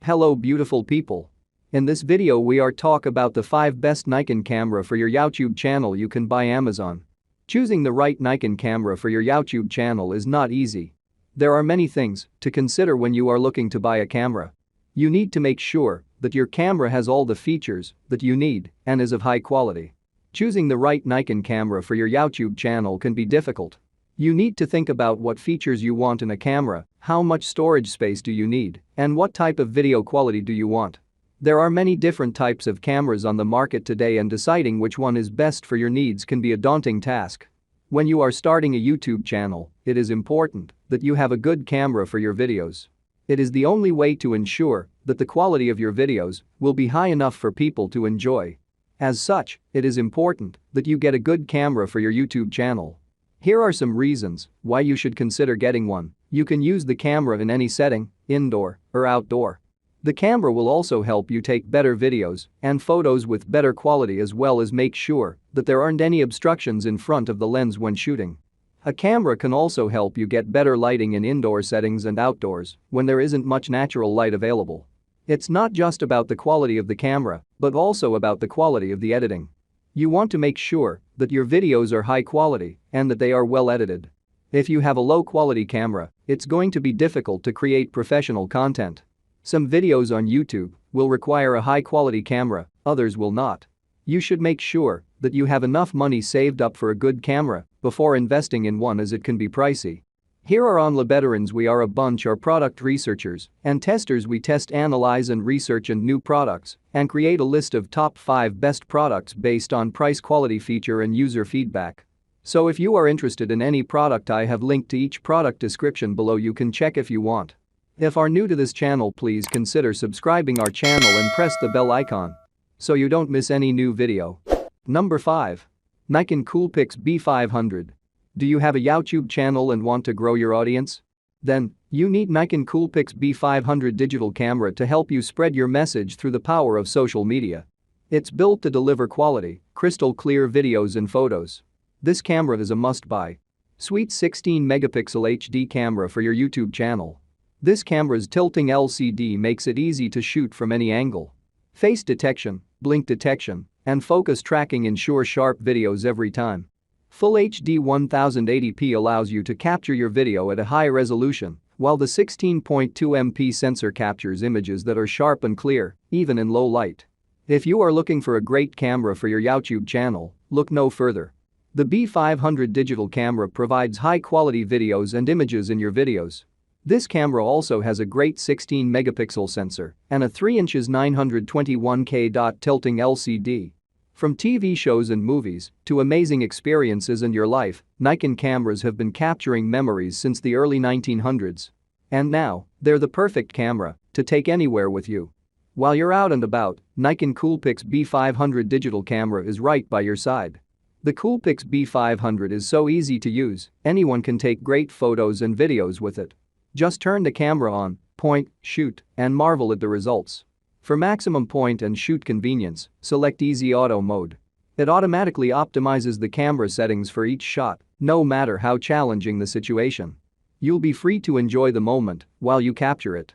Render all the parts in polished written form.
Hello beautiful people. In this video we are talk about the 5 best Nikon camera for your YouTube channel you can buy Amazon. Choosing the right Nikon camera for your YouTube channel is not easy. There are many things to consider when you are looking to buy a camera. You need to make sure that your camera has all the features that you need and is of high quality. Choosing the right Nikon camera for your YouTube channel can be difficult. You need to think about what features you want in a camera, how much storage space do you need, and what type of video quality do you want. There are many different types of cameras on the market today and deciding which one is best for your needs can be a daunting task. When you are starting a YouTube channel, it is important that you have a good camera for your videos. It is the only way to ensure that the quality of your videos will be high enough for people to enjoy. As such, it is important that you get a good camera for your YouTube channel. Here are some reasons why you should consider getting one. You can use the camera in any setting, indoor or outdoor. The camera will also help you take better videos and photos with better quality as well as make sure that there aren't any obstructions in front of the lens when shooting. A camera can also help you get better lighting in indoor settings and outdoors when there isn't much natural light available. It's not just about the quality of the camera, but also about the quality of the editing. You want to make sure that your videos are high quality and that they are well edited. If you have a low quality camera, it's going to be difficult to create professional content. Some videos on YouTube will require a high quality camera, others will not. You should make sure that you have enough money saved up for a good camera before investing in one as it can be pricey. Here are OnlyBetterOnes. We are a bunch of product researchers and testers. We test, analyze and research and new products and create a list of top 5 best products based on price, quality, feature and user feedback. So if you are interested in any product, I have linked to each product description below. You can check if you want. If are new to this channel, please consider subscribing our channel and press the bell icon so you don't miss any new video. Number 5. Nikon Coolpix B500. Do you have a YouTube channel and want to grow your audience? Then, you need Nikon Coolpix B500 digital camera to help you spread your message through the power of social media. It's built to deliver quality, crystal clear videos and photos. This camera is a must-buy. Sweet 16-megapixel HD camera for your YouTube channel. This camera's tilting LCD makes it easy to shoot from any angle. Face detection, blink detection, and focus tracking ensure sharp videos every time. Full HD 1080p allows you to capture your video at a high resolution, while the 16.2MP sensor captures images that are sharp and clear, even in low light. If you are looking for a great camera for your YouTube channel, look no further. The B500 digital camera provides high-quality videos and images in your videos. This camera also has a great 16-megapixel sensor and a 3" 921K tilting LCD. From TV shows and movies to amazing experiences in your life, Nikon cameras have been capturing memories since the early 1900s. And now, they're the perfect camera to take anywhere with you. While you're out and about, Nikon Coolpix B500 digital camera is right by your side. The Coolpix B500 is so easy to use, anyone can take great photos and videos with it. Just turn the camera on, point, shoot, and marvel at the results. For maximum point and shoot convenience, select Easy Auto mode. It automatically optimizes the camera settings for each shot, no matter how challenging the situation. You'll be free to enjoy the moment while you capture it.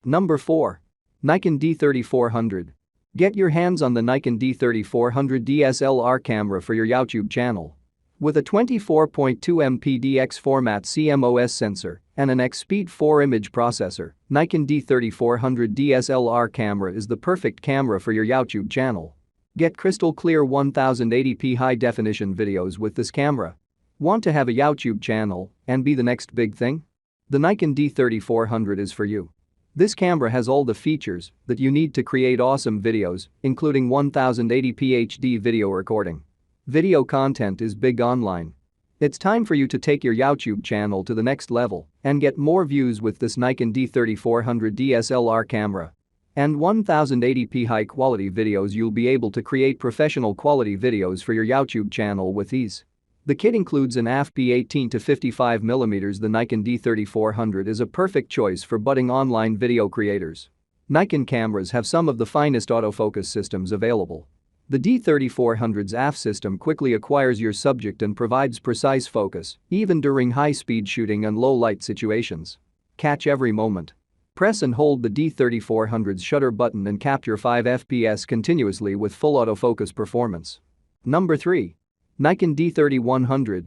Number 4. Nikon D3400. Get your hands on the Nikon D3400 DSLR camera for your YouTube channel. With a 24.2MP DX format CMOS sensor and an X-Speed 4 image processor, Nikon D3400 DSLR camera is the perfect camera for your YouTube channel. Get crystal clear 1080p high-definition videos with this camera. Want to have a YouTube channel and be the next big thing? The Nikon D3400 is for you. This camera has all the features that you need to create awesome videos, including 1080p HD video recording. Video content is big online. It's time for you to take your YouTube channel to the next level and get more views with this Nikon D3400 DSLR camera. And 1080p high-quality videos. You'll be able to create professional quality videos for your YouTube channel with ease. The kit includes an f/p 18 to 55mm. The Nikon D3400 is a perfect choice for budding online video creators. Nikon cameras have some of the finest autofocus systems available. The D3400's AF system quickly acquires your subject and provides precise focus, even during high-speed shooting and low-light situations. Catch every moment. Press and hold the D3400's shutter button and capture 5 fps continuously with full autofocus performance. Number 3. Nikon D3100.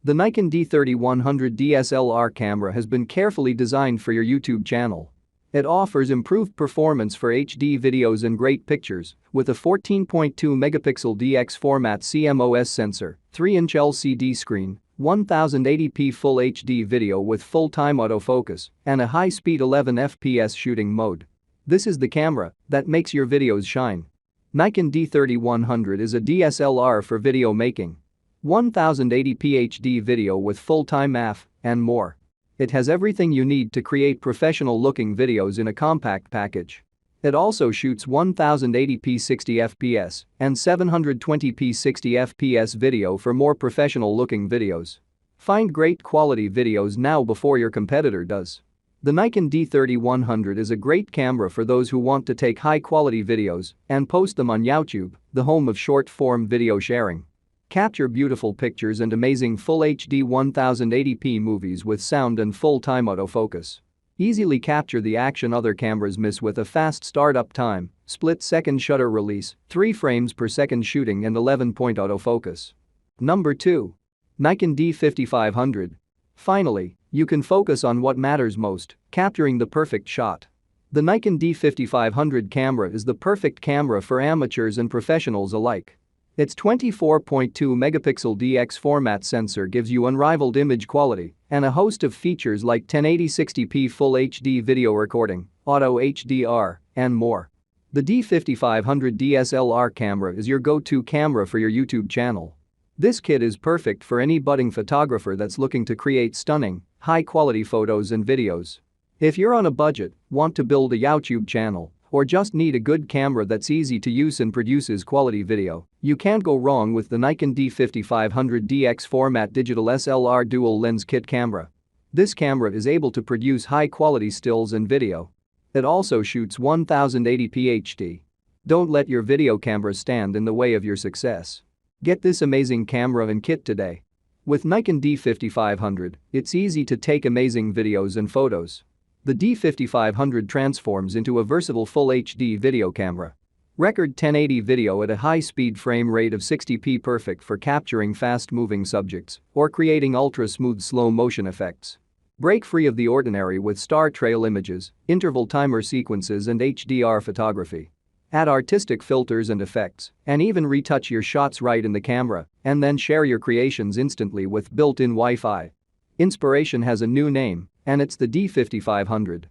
The Nikon D3100 DSLR camera has been carefully designed for your YouTube channel. It offers improved performance for HD videos and great pictures, with a 14.2 megapixel DX format CMOS sensor, 3-inch LCD screen, 1080p Full HD video with full-time autofocus, and a high-speed 11 fps shooting mode. This is the camera that makes your videos shine. Nikon D3100 is a DSLR for video making. 1080p HD video with full-time AF, and more. It has everything you need to create professional-looking videos in a compact package. It also shoots 1080p 60 fps and 720p 60 fps video for more professional-looking videos. Find great quality videos now before your competitor does. The Nikon D3100 is a great camera for those who want to take high-quality videos and post them on YouTube, the home of short-form video sharing. Capture beautiful pictures and amazing Full HD 1080p movies with sound and full-time autofocus. Easily capture the action other cameras miss with a fast startup time, split-second shutter release, 3 frames per second shooting and 11-point autofocus. Number 2. Nikon D5500. Finally, you can focus on what matters most, capturing the perfect shot. The Nikon D5500 camera is the perfect camera for amateurs and professionals alike. Its 24.2 megapixel DX format sensor gives you unrivaled image quality and a host of features like 1080 60p Full HD video recording, Auto HDR, and more. The D5500 DSLR camera is your go-to camera for your YouTube channel. This kit is perfect for any budding photographer that's looking to create stunning, high-quality photos and videos. If you're on a budget, want to build a YouTube channel, or just need a good camera that's easy to use and produces quality video, you can't go wrong with the Nikon D5500 DX format digital SLR dual lens kit camera. This camera is able to produce high-quality stills and video. It also shoots 1080p HD. Don't let your video camera stand in the way of your success. Get this amazing camera and kit today. With Nikon D5500, it's easy to take amazing videos and photos. The D5500 transforms into a versatile Full HD video camera. Record 1080 video at a high-speed frame rate of 60p, perfect for capturing fast-moving subjects or creating ultra-smooth slow-motion effects. Break free of the ordinary with star trail images, interval timer sequences and HDR photography. Add artistic filters and effects, and even retouch your shots right in the camera, and then share your creations instantly with built-in Wi-Fi. Inspiration has a new name, and it's the D5500.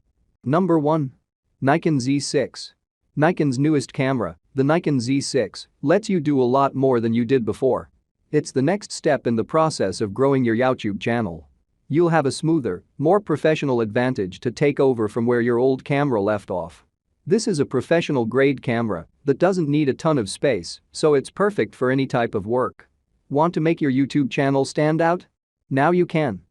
Number 1. Nikon Z6. Nikon's newest camera, the Nikon Z6, lets you do a lot more than you did before. It's the next step in the process of growing your YouTube channel. You'll have a smoother, more professional advantage to take over from where your old camera left off. This is a professional-grade camera that doesn't need a ton of space, so it's perfect for any type of work. Want to make your YouTube channel stand out? Now you can.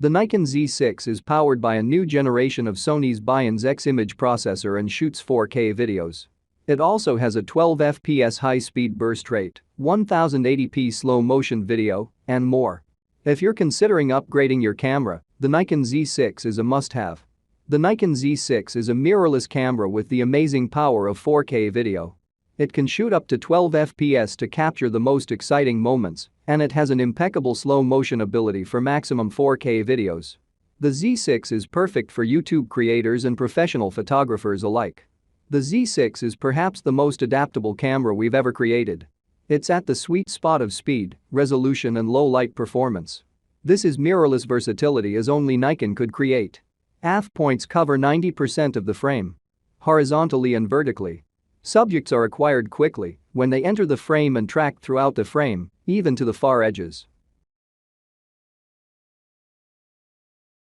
The Nikon Z6 is powered by a new generation of Sony's Bions X image processor and shoots 4K videos. It also has a 12 fps high-speed burst rate, 1080p slow-motion video, and more. If you're considering upgrading your camera, the Nikon Z6 is a must-have. The Nikon Z6 is a mirrorless camera with the amazing power of 4K video. It can shoot up to 12 fps to capture the most exciting moments, and it has an impeccable slow-motion ability for maximum 4K videos. The Z6 is perfect for YouTube creators and professional photographers alike. The Z6 is perhaps the most adaptable camera we've ever created. It's at the sweet spot of speed, resolution and low-light performance. This is mirrorless versatility as only Nikon could create. AF points cover 90% of the frame. Horizontally and vertically. Subjects are acquired quickly when they enter the frame and tracked throughout the frame, even to the far edges.